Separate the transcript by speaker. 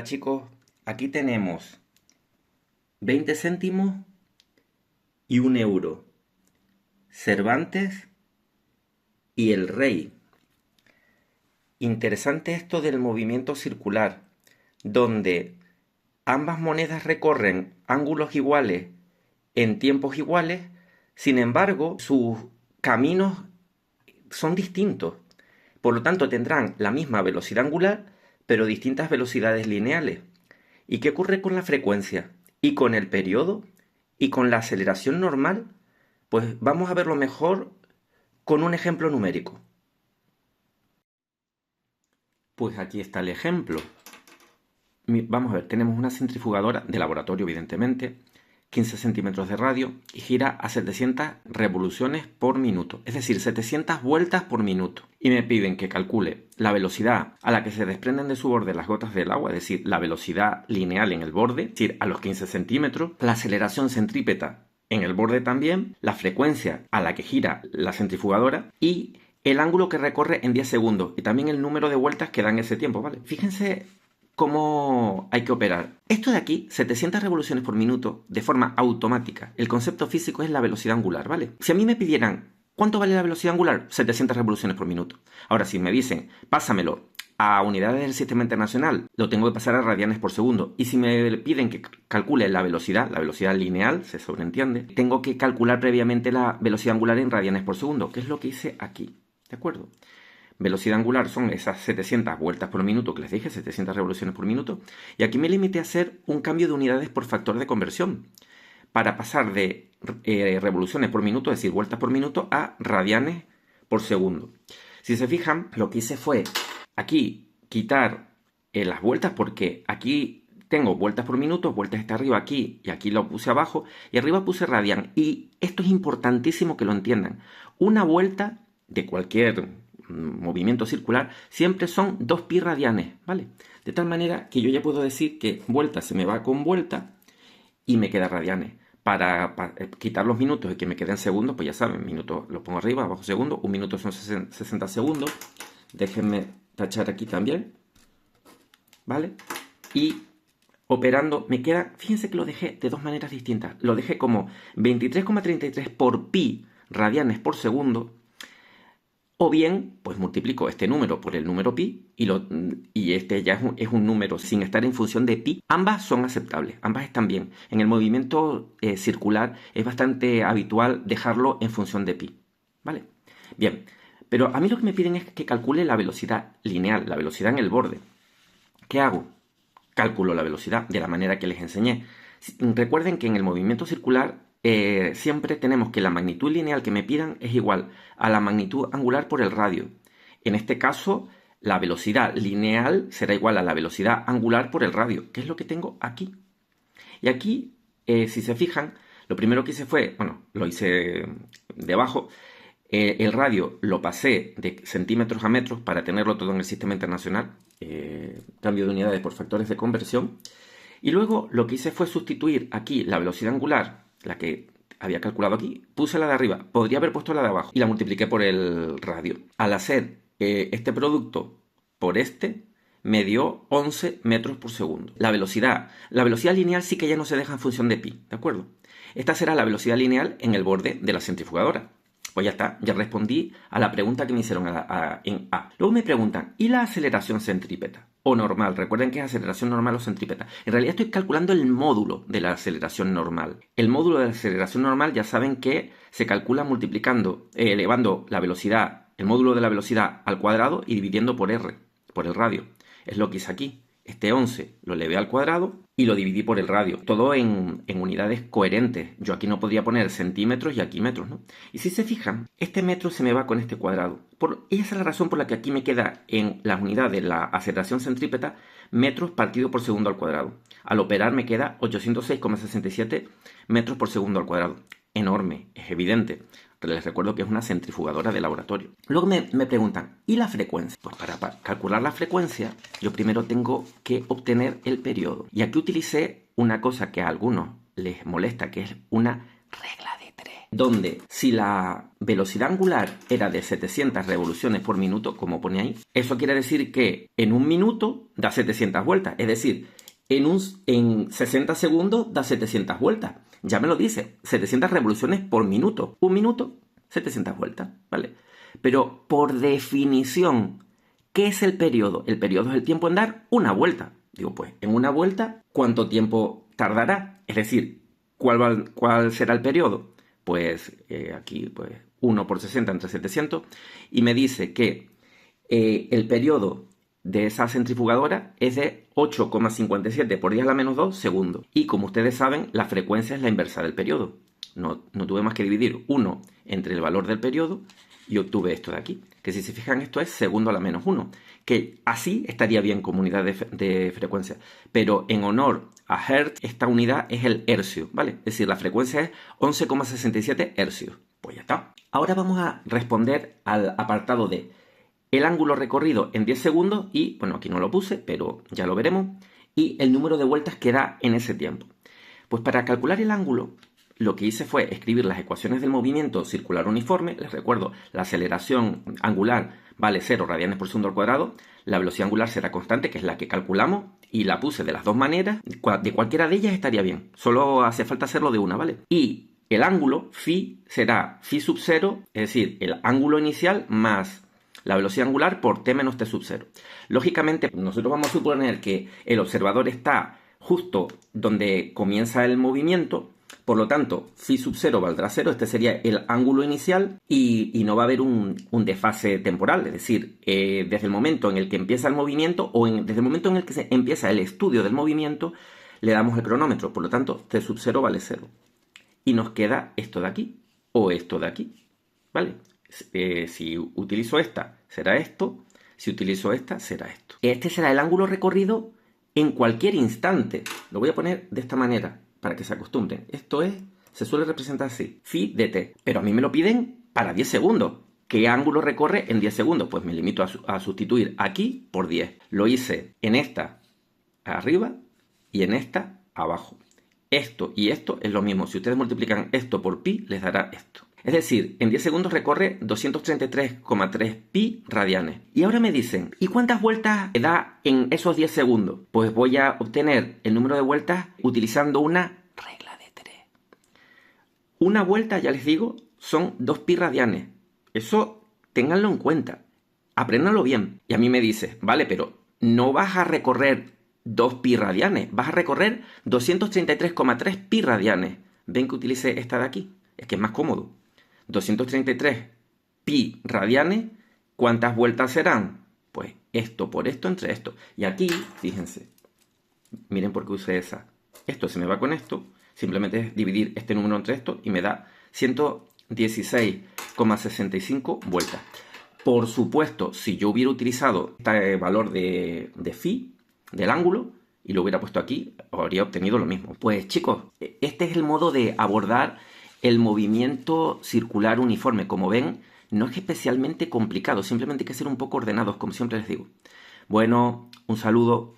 Speaker 1: Hola chicos, aquí tenemos 20 céntimos y 1 euro, Cervantes y el rey. Interesante esto del movimiento circular, donde ambas monedas recorren ángulos iguales en tiempos iguales, sin embargo, sus caminos son distintos. Por lo tanto, tendrán la misma velocidad angular, pero distintas velocidades lineales. ¿Y qué ocurre con la frecuencia? ¿Y con el periodo? ¿Y con la aceleración normal? Pues vamos a verlo mejor con un ejemplo numérico. Pues aquí está el ejemplo. Vamos a ver, tenemos una centrifugadora de laboratorio, evidentemente, 15 centímetros de radio y gira a 700 revoluciones por minuto, es decir, 700 vueltas por minuto. Y me piden que calcule la velocidad a la que se desprenden de su borde las gotas del agua, es decir, la velocidad lineal en el borde, es decir, a los 15 centímetros, la aceleración centrípeta en el borde también, la frecuencia a la que gira la centrifugadora y el ángulo que recorre en 10 segundos y también el número de vueltas que dan ese tiempo, ¿vale? Fíjense cómo hay que operar. Esto de aquí, 700 revoluciones por minuto, de forma automática. El concepto físico es la velocidad angular, ¿vale? Si a mí me pidieran, ¿cuánto vale la velocidad angular? 700 revoluciones por minuto. Ahora, si me dicen, pásamelo a unidades del sistema internacional, lo tengo que pasar a radianes por segundo. Y si me piden que calcule la velocidad lineal, se sobreentiende, tengo que calcular previamente la velocidad angular en radianes por segundo, que es lo que hice aquí, ¿de acuerdo? Velocidad angular son esas 700 vueltas por minuto que les dije, 700 revoluciones por minuto. Y aquí me limité a hacer un cambio de unidades por factor de conversión para pasar de revoluciones por minuto, es decir, vueltas por minuto, a radianes por segundo. Si se fijan, lo que hice fue aquí quitar las vueltas porque aquí tengo vueltas por minuto, vueltas está arriba aquí y aquí lo puse abajo y arriba puse radian. Y esto es importantísimo que lo entiendan. Una vuelta de cualquier movimiento circular siempre son 2pi radianes, ¿vale? De tal manera que yo ya puedo decir que vuelta se me va con vuelta y me queda radianes. Para quitar los minutos y que me queden segundos, pues ya saben, minutos lo pongo arriba, abajo segundos, un minuto son 60 segundos. Déjenme tachar aquí también, ¿vale? Y operando me queda, fíjense que lo dejé de dos maneras distintas. Lo dejé como 23,33 por pi radianes por segundo. O bien, pues multiplico este número por el número pi y este ya es un número sin estar en función de pi. Ambas son aceptables, ambas están bien. En el movimiento circular es bastante habitual dejarlo en función de pi, ¿vale? Bien, pero a mí lo que me piden es que calcule la velocidad lineal, la velocidad en el borde. ¿Qué hago? Calculo la velocidad de la manera que les enseñé. Recuerden que en el movimiento circular siempre tenemos que la magnitud lineal que me pidan es igual a la magnitud angular por el radio. En este caso, la velocidad lineal será igual a la velocidad angular por el radio, que es lo que tengo aquí. Y aquí, si se fijan, lo primero que hice fue, bueno, lo hice debajo, el radio lo pasé de centímetros a metros para tenerlo todo en el sistema internacional, cambio de unidades por factores de conversión. Y luego lo que hice fue sustituir aquí la velocidad angular, la que había calculado aquí, puse la de arriba, podría haber puesto la de abajo y la multipliqué por el radio. Al hacer este producto por este, me dio 11 metros por segundo. La velocidad lineal sí que ya no se deja en función de pi, ¿de acuerdo? Esta será la velocidad lineal en el borde de la centrifugadora. Pues ya está, ya respondí a la pregunta que me hicieron en A. Luego me preguntan, ¿y la aceleración centrípeta? O normal, recuerden que es aceleración normal o centrípeta. En realidad estoy calculando el módulo de la aceleración normal. El módulo de la aceleración normal ya saben que se calcula multiplicando, elevando la velocidad, el módulo de la velocidad al cuadrado y dividiendo por r, por el radio. Es lo que hice aquí. Este 11 lo elevé al cuadrado y lo dividí por el radio. Todo en unidades coherentes. Yo aquí no podría poner centímetros y aquí metros, ¿no? Y si se fijan, este metro se me va con este cuadrado. Esa es la razón por la que aquí me queda en las unidades de la aceleración centrípeta metros partido por segundo al cuadrado. Al operar me queda 806,67 metros por segundo al cuadrado. Enorme, es evidente. Les recuerdo que es una centrifugadora de laboratorio. Luego me preguntan, ¿y la frecuencia? Pues para calcular la frecuencia, yo primero tengo que obtener el periodo. Y aquí utilicé una cosa que a algunos les molesta, que es una regla de 3. donde si la velocidad angular era de 700 revoluciones por minuto, como pone ahí, eso quiere decir que en un minuto da 700 vueltas. Es decir, en 60 segundos da 700 vueltas. Ya me lo dice, 700 revoluciones por minuto. Un minuto, 700 vueltas, ¿vale? Pero por definición, ¿qué es el periodo? El periodo es el tiempo en dar una vuelta. Digo, pues, en una vuelta, ¿cuánto tiempo tardará? Es decir, ¿cuál será el periodo? Pues aquí, pues, 1 por 60 entre 700. Y me dice que el periodo de esa centrifugadora es de 8,57 por 10 a la menos 2 segundos. Y como ustedes saben, la frecuencia es la inversa del periodo. No tuve más que dividir 1 entre el valor del periodo y obtuve esto de aquí. Que si se fijan, esto es segundo a la menos 1. Que así estaría bien como unidad de frecuencia. Pero en honor a Hertz, esta unidad es el hercio, ¿vale? Es decir, la frecuencia es 11,67 hercios. Pues ya está. Ahora vamos a responder al apartado de el ángulo recorrido en 10 segundos y, bueno, aquí no lo puse, pero ya lo veremos, y el número de vueltas que da en ese tiempo. Pues para calcular el ángulo, lo que hice fue escribir las ecuaciones del movimiento circular uniforme. Les recuerdo, la aceleración angular vale 0 radianes por segundo al cuadrado, la velocidad angular será constante, que es la que calculamos, y la puse de las dos maneras. De cualquiera de ellas estaría bien, solo hace falta hacerlo de una, ¿vale? Y el ángulo, phi, será phi sub 0, es decir, el ángulo inicial más la velocidad angular por t menos t sub 0. Lógicamente, nosotros vamos a suponer que el observador está justo donde comienza el movimiento, por lo tanto, phi sub 0 valdrá 0, este sería el ángulo inicial y no va a haber un desfase temporal, es decir, desde el momento en el que empieza el movimiento o desde el momento en el que empieza el estudio del movimiento, le damos el cronómetro, por lo tanto, t sub 0 vale 0. Y nos queda esto de aquí o esto de aquí, ¿vale? Si utilizo esta, será esto. Si utilizo esta, será esto. Este será el ángulo recorrido en cualquier instante. Lo voy a poner de esta manera, para que se acostumbren. Esto se suele representar así, phi de t. Pero a mí me lo piden para 10 segundos. ¿Qué ángulo recorre en 10 segundos? Pues me limito a sustituir aquí por 10. Lo hice en esta arriba y en esta abajo. Esto y esto es lo mismo. Si ustedes multiplican esto por pi, les dará esto. Es decir, en 10 segundos recorre 233,3 pi radianes. Y ahora me dicen, ¿y cuántas vueltas da en esos 10 segundos? Pues voy a obtener el número de vueltas utilizando una regla de 3. Una vuelta, ya les digo, son 2 pi radianes. Eso ténganlo en cuenta. Apréndanlo bien. Y a mí me dice, vale, pero no vas a recorrer 2 pi radianes, vas a recorrer 233,3 pi radianes. ¿Ven que utilice esta de aquí? Es que es más cómodo. 233 pi radianes, ¿cuántas vueltas serán? Pues esto por esto entre esto. Y aquí, fíjense, miren por qué usé esa. Esto se me va con esto, simplemente es dividir este número entre esto y me da 116,65 vueltas. Por supuesto, si yo hubiera utilizado este valor de phi, del ángulo, y lo hubiera puesto aquí, habría obtenido lo mismo. Pues chicos, este es el modo de abordar el movimiento circular uniforme. Como ven, no es especialmente complicado, simplemente hay que ser un poco ordenados, como siempre les digo. Bueno, un saludo.